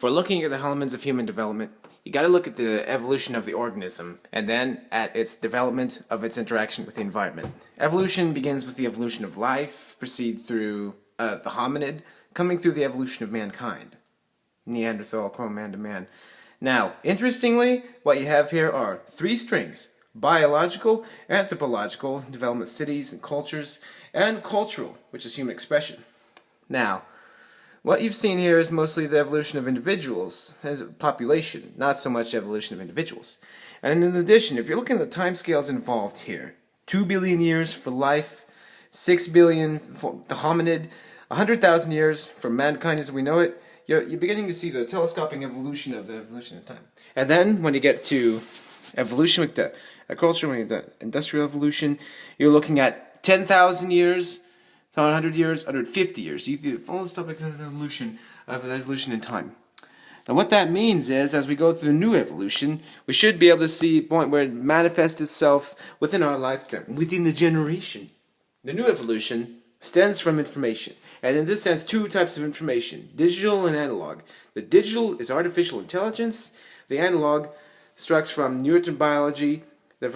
For looking at the elements of human development, you got to look at the evolution of the organism, and then at its development of its interaction with the environment. Evolution begins with the evolution of life, proceeds through the hominid, coming through the evolution of mankind. Neanderthal, Cro-Magnon man. Now, interestingly, what you have here are three strings: biological, anthropological, development cities and cultures, and cultural, which is human expression. Now, what you've seen here is mostly the evolution of individuals as a population, not so much evolution of individuals. And in addition, if you're looking at the timescales involved here, 2 billion years for life, 6 billion for the hominid, 100,000 years for mankind as we know it, you're beginning to see the telescoping evolution of the evolution of time. And then when you get to evolution with the agricultural, with the industrial evolution, you're looking at 10,000 years, 100 years, 150 years. You see the full topic of evolution in time. Now what that means is, as we go through new evolution, we should be able to see a point where it manifests itself within our lifetime, within the generation. The new evolution stems from information. And in this sense, two types of information, digital and analog. The digital is artificial intelligence. The analog structs from neurobiology, and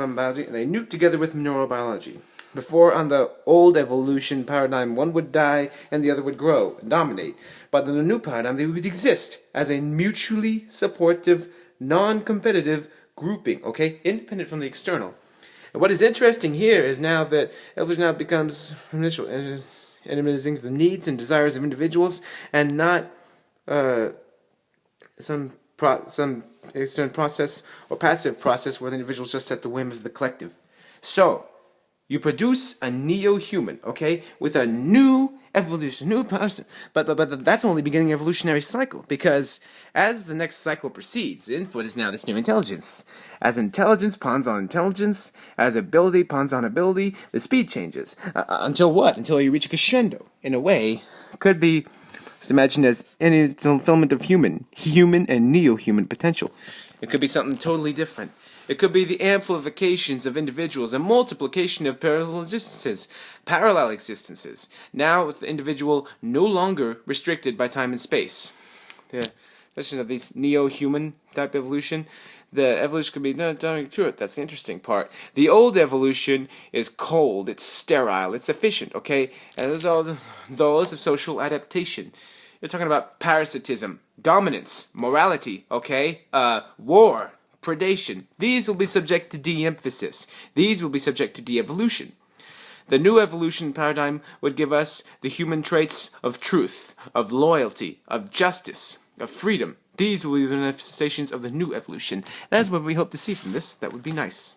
they nuke together with neurobiology. Before, on the old evolution paradigm, one would die and the other would grow and dominate. But in the new paradigm, they would exist as a mutually supportive, non-competitive grouping, okay? Independent from the external. And what is interesting here is now that evolution now becomes initial, analyzing the needs and desires of individuals and not some external process or passive process where the individual is just at the whim of the collective. So, you produce a neo-human, okay, with a new evolution, new person. But that's only beginning evolutionary cycle, because as the next cycle proceeds, input is now this new intelligence. As intelligence pawns on intelligence, as ability pawns on ability, the speed changes. Until what? Until you reach a crescendo. In a way, could be imagined as any fulfillment of human and neo-human potential. It could be something totally different. It could be the amplifications of individuals and multiplication of parallel existences. Now with the individual no longer restricted by time and space. The question of these neo-human type evolution, the evolution could be done through it. That's the interesting part. The old evolution is cold, it's sterile, it's efficient, okay? And there's all the laws of social adaptation. You're talking about parasitism, dominance, morality, okay? War, predation. These will be subject to de-emphasis. These will be subject to de-evolution. The new evolution paradigm would give us the human traits of truth, of loyalty, of justice, of freedom. These will be the manifestations of the new evolution. That's what we hope to see from this. That would be nice.